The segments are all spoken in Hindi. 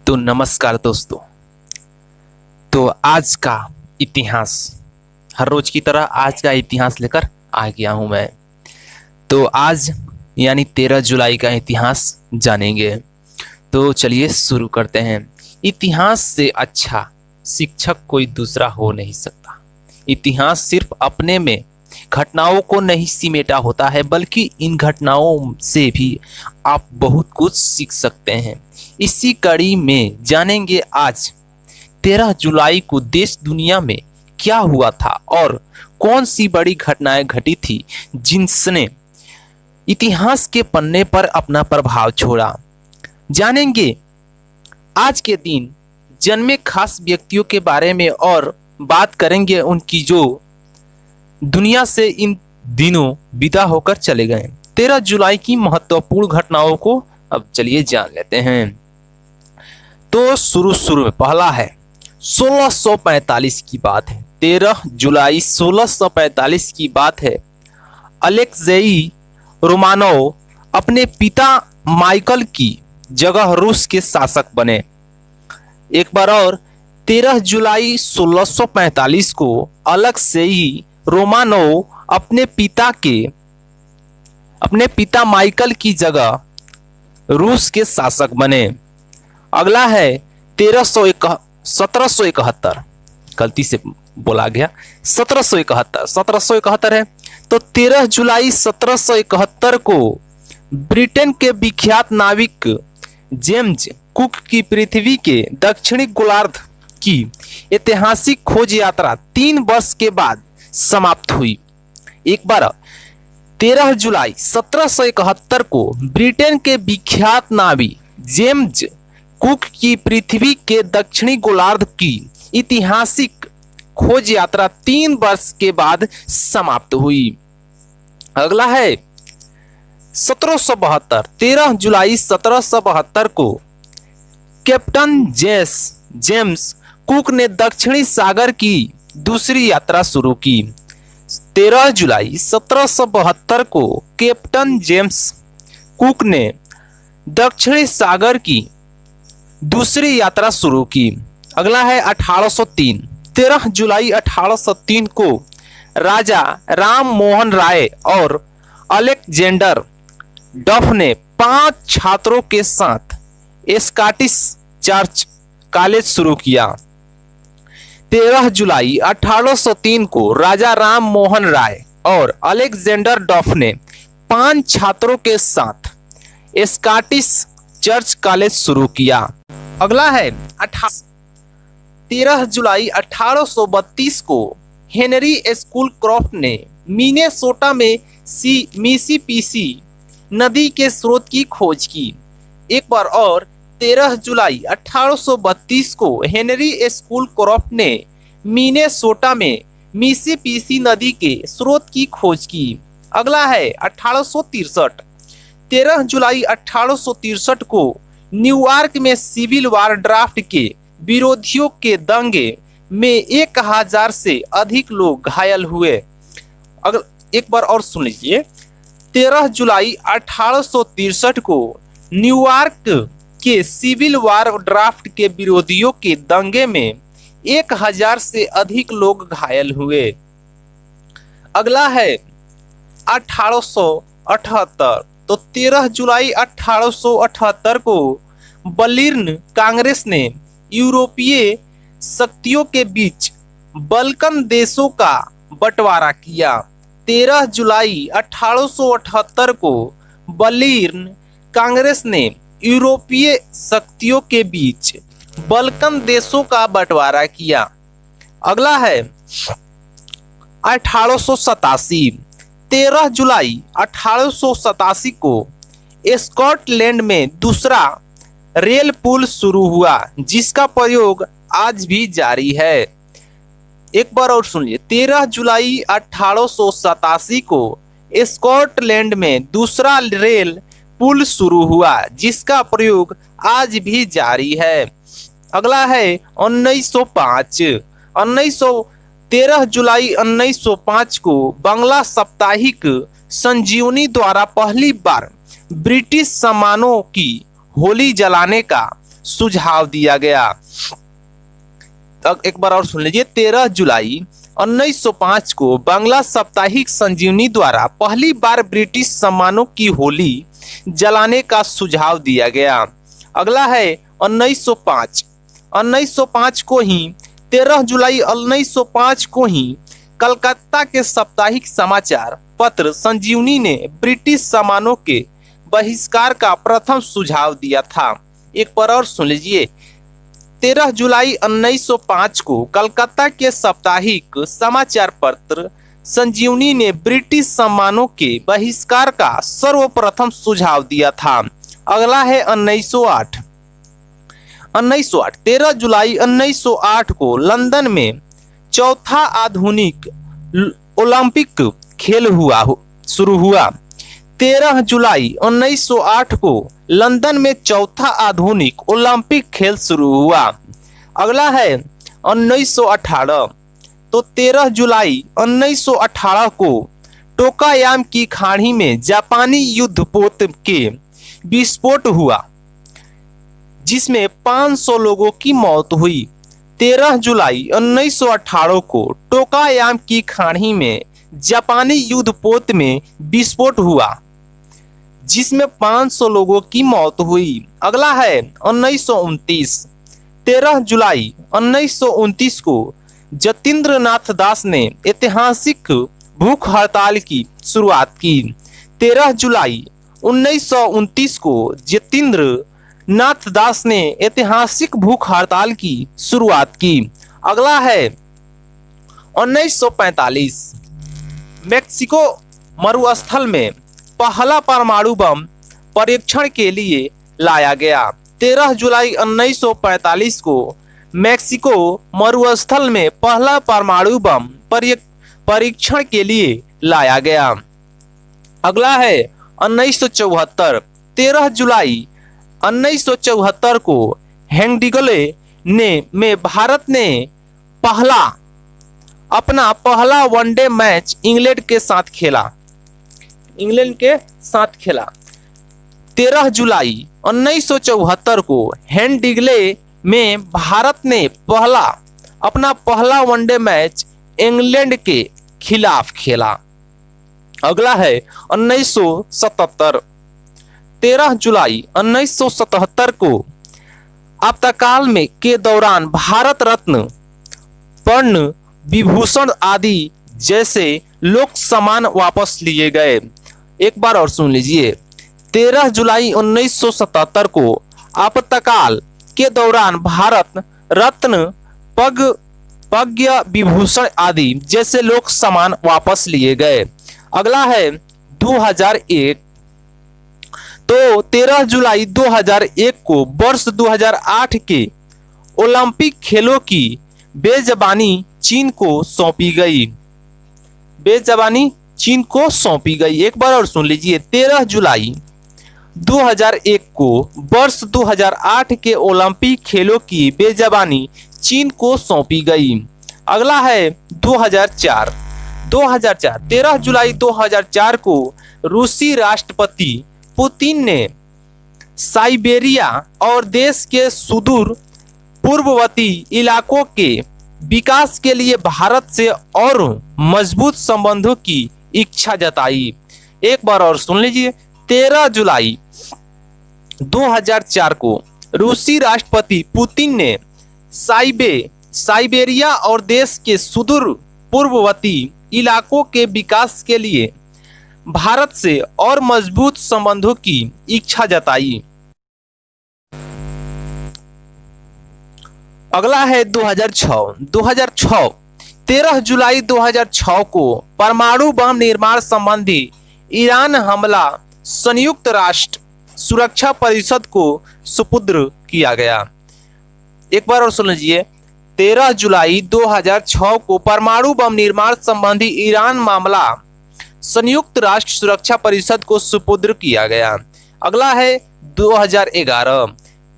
तो नमस्कार दोस्तों। तो आज का इतिहास हर रोज की तरह आज का इतिहास लेकर आ गया हूं मैं। तो आज यानी 13 जुलाई का इतिहास जानेंगे। तो चलिए शुरू करते हैं। इतिहास से अच्छा शिक्षक कोई दूसरा हो नहीं सकता। इतिहास सिर्फ अपने में घटनाओं को नहीं सिमेटा होता है, बल्कि इन घटनाओं से भी आप बहुत कुछ सीख सकते हैं। इसी कड़ी में जानेंगे आज 13 जुलाई को देश दुनिया में क्या हुआ था और कौन सी बड़ी घटनाएं घटी थी जिनने इतिहास के पन्ने पर अपना प्रभाव छोड़ा। जानेंगे आज के दिन जन्मे खास व्यक्तियों के बारे में और बात करेंगे उनकी जो दुनिया से इन दिनों विदा होकर चले गए। 13 जुलाई की महत्वपूर्ण घटनाओं को अब चलिए जान लेते हैं। तो शुरू में पहला है 1645 की बात है। 13 जुलाई 1645 की बात है। अलेक्जेई रोमानोव अपने पिता माइकल की जगह रूस के शासक बने। एक बार और 13 जुलाई 1645 को अलेक्जेई रोमानोव अपने पिता माइकल की जगह रूस के शासक बने। अगला है 1771। गलती से बोला गया 1771 है। तो 13 जुलाई 1771 को ब्रिटेन के विख्यात नाविक जेम्स कुक की पृथ्वी के दक्षिणी गोलार्ध की ऐतिहासिक खोज यात्रा 3 वर्ष के बाद समाप्त हुई। एक बार 13 जुलाई 1771 को ब्रिटेन के विख्यात नाविक जेम्स कुक की पृथ्वी के दक्षिणी गोलार्ध की ऐतिहासिक खोज यात्रा 3 वर्ष के बाद समाप्त हुई। अगला है 1772। 13 जुलाई 1772 को कैप्टन जेम्स कुक ने दक्षिणी सागर की दूसरी यात्रा शुरू की। 13 जुलाई 1772 को कैप्टन जेम्स कुक ने दक्षिणी सागर की दूसरी यात्रा शुरू की। अगला है 1803। 13 जुलाई 1803 को राजा राम मोहन राय और अलेक्जेंडर डफ ने 5 छात्रों के साथ स्कॉटिश चर्च कॉलेज शुरू किया। 13 जुलाई 1803 को राजा राम मोहन राय और अलेक्जेंडर डफ ने 5 छात्रों के साथ स्कॉटिश चर्च कॉलेज शुरू किया। अगला है 13 जुलाई 1832 को हेनरी स्कूलक्रॉफ्ट ने मिनेसोटा में मिसिसिपी नदी के स्रोत की खोज की। एक बार और 13 जुलाई 1832 को हेनरी स्कूलक्रॉफ्ट ने मिनेसोटा में मिसिसिपी नदी के स्रोत की खोज की। अगला है 1863। 13 जुलाई 1863 को न्यूयॉर्क में सिविल वार ड्राफ्ट के विरोधियों के दंगे में 1000 से अधिक लोग घायल हुए। अगर एक बार और सुन लीजिए। 13 जुलाई 1863 को न्यूयॉर्क के सिविल वार ड्राफ्ट के विरोधियों के दंगे में 1000 से अधिक लोग घायल हुए। अगला है 1878। तो 13 जुलाई 1878 को बर्लिन कांग्रेस ने यूरोपीय शक्तियों के बीच बल्कन देशों का बंटवारा किया। 13 जुलाई 1878 को बर्लिन कांग्रेस ने यूरोपीय शक्तियों के बीच बल्कन देशों का बंटवारा किया। अगला है 1887। 13 जुलाई 1887 को स्कॉटलैंड में दूसरा रेल पुल शुरू हुआ, जिसका प्रयोग आज भी जारी है। एक बार और सुनिए। 13 जुलाई 1887 को स्कॉटलैंड में दूसरा रेल पुल शुरू हुआ, जिसका प्रयोग आज भी जारी है। अगला है 1905। 13 जुलाई 1905 को बांग्ला साप्ताहिक संजीवनी द्वारा पहली बार ब्रिटिश सामानों की होली जलाने का सुझाव दिया गया। एक बार और सुन लीजिए। 13 जुलाई 1905 को बांग्ला साप्ताहिक संजीवनी द्वारा पहली बार ब्रिटिश सम्मानों की होली जलाने का सुझाव दिया गया। अगला है 1905। 1905 को ही 13 जुलाई 1905 को ही कलकत्ता के साप्ताहिक समाचार पत्र संजीवनी ने ब्रिटिश सम्मानों के बहिष्कार का प्रथम सुझाव दिया था। एक बार और सुन लीजिए। 13 जुलाई 1905 को कलकत्ता के साप्ताहिक समाचार पत्र संजीवनी ने ब्रिटिश सम्मानों के बहिष्कार का सर्वप्रथम सुझाव दिया था। अगला है 1908। 13 जुलाई 1908 को लंदन में चौथा आधुनिक ओलंपिक खेल शुरू हुआ। 13 जुलाई 1908 को लंदन में चौथा आधुनिक ओलंपिक खेल शुरू हुआ। अगला है 1918। तो 13 जुलाई 1918 को टोकायाम की खाड़ी में जापानी युद्धपोत के विस्फोट हुआ, जिसमें 500 लोगों की मौत हुई। 13 जुलाई 1918 को टोकायाम की खाड़ी में जापानी युद्धपोत में विस्फोट हुआ, जिसमें 500 लोगों की मौत हुई। अगला है 1929। 13 जुलाई 1929 को जतीन्द्र नाथ दास ने ऐतिहासिक भूख हड़ताल की शुरुआत की। 13 जुलाई 1929 को जतीन्द्र नाथ दास ने ऐतिहासिक भूख हड़ताल की शुरुआत की। अगला है 1945। मेक्सिको मरुस्थल में पहला परमाणु बम परीक्षण के लिए लाया गया। 13 जुलाई 1945 को मेक्सिको मरुस्थल में पहला परमाणु बम परीक्षण के लिए लाया गया। अगला है 1974। 13 जुलाई 1974 को हेंगडिगले में भारत ने अपना पहला वनडे मैच इंग्लैंड के साथ खेला। 13 जुलाई 1974 को हेंगडिगले में भारत ने अपना पहला वनडे मैच इंग्लैंड के खिलाफ खेला। अगला है 1977। 13 जुलाई 1977 को आपातकाल में के दौरान भारत रत्न, पद्म विभूषण आदि जैसे लोक सम्मान वापस लिए गए। एक बार और सुन लीजिए। 13 जुलाई 1977 को आपातकाल के दौरान भारत रत्न, पद्म विभूषण आदि जैसे लोक सम्मान वापस लिए गए। अगला है 2001। तो 13 जुलाई 2001 को वर्ष 2008 के ओलंपिक खेलों की बेजबानी चीन को सौंपी गई। एक बार और सुन लीजिए। 13 जुलाई 2001 को वर्ष 2008 के ओलंपिक खेलों की बेजबानी चीन को सौंपी गई। अगला है 2004। 13 जुलाई 2004 को रूसी राष्ट्रपति पुतिन ने साइबेरिया और देश के सुदूर पूर्ववर्ती इलाकों के विकास के लिए भारत से और मजबूत संबंधों की इच्छा जताई। एक बार और सुन लीजिए। 13 जुलाई 2004 को रूसी राष्ट्रपति पुतिन ने साइबेरिया और देश के सुदूर पूर्ववर्ती इलाकों के विकास के लिए भारत से और मजबूत संबंधों की इच्छा जताई। अगला है 2006। 13 जुलाई 2006 को परमाणु बम निर्माण संबंधी ईरान हमला संयुक्त राष्ट्र सुरक्षा परिषद को सुपुर्द किया गया। एक बार और सुन लीजिए। 13 जुलाई 2006 को परमाणु बम निर्माण संबंधी ईरान मामला संयुक्त राष्ट्र सुरक्षा परिषद को सुपुर्द किया गया। अगला है 2011।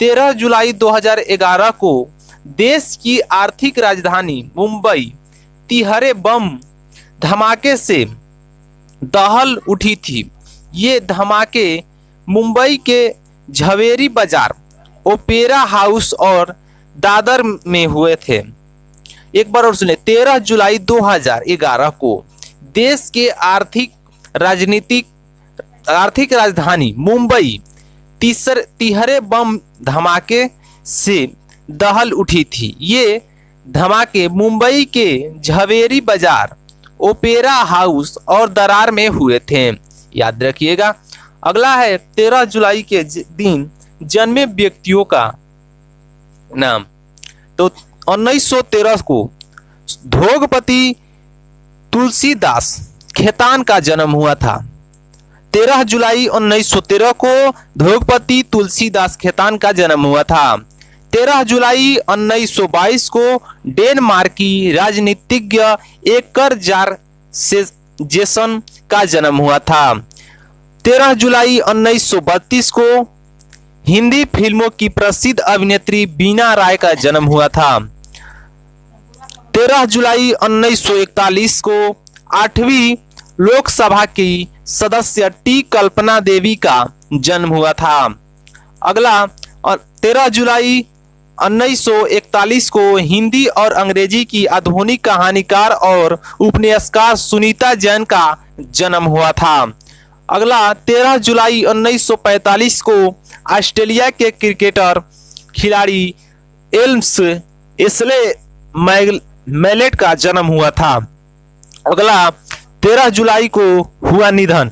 13 जुलाई 2011 को देश की आर्थिक राजधानी मुंबई तिहरे बम धमाके से दहल उठी थी। ये धमाके मुंबई के झवेरी बाजार ओपेरा हाउस और दादर में हुए थे। एक बार और सुने, 13 जुलाई 2011 को देश के आर्थिक राजधानी मुंबई तिहरे बम धमाके से दहल उठी थी। ये धमाके मुंबई के झवेरी बाजार, ओपेरा हाउस और दरार में हुए थे, याद रखिएगा। अगला है 13 जुलाई के दिन जन्मे व्यक्तियों का नाम। तो 1913 को धोगपति तुलसीदास खेतान का जन्म हुआ था। 13 जुलाई 1913 को धोगपति तुलसीदास खेतान का जन्म हुआ था। 13 जुलाई 1922 को डेनमार्की राजनीतिज्ञ एकर जेसन का जन्म हुआ था। 13 जुलाई 1932 को हिंदी फिल्मों की प्रसिद्ध अभिनेत्री बीना राय का जन्म हुआ था। 13 जुलाई 1941 को 8वीं लोकसभा की सदस्य टी कल्पना देवी का जन्म हुआ था। अगला 13 जुलाई 1941 को हिंदी और अंग्रेजी की आधुनिक कहानीकार और उपन्यासकार सुनीता जैन का जन्म हुआ था। अगला 13 जुलाई 1945 को ऑस्ट्रेलिया के क्रिकेटर खिलाड़ी एस्ले मैलेट का जन्म हुआ था। अगला 13 जुलाई को हुआ निधन।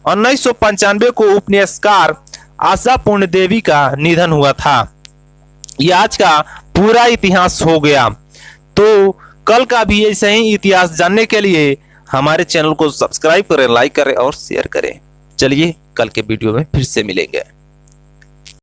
1995 को उपन्यासकार आशा पूर्ण देवी का निधन हुआ था। यह आज का पूरा इतिहास हो गया। तो कल का भी ऐसे ही इतिहास जानने के लिए हमारे चैनल को सब्सक्राइब करें, लाइक करें और शेयर करें। चलिए कल के वीडियो में फिर से मिलेंगे।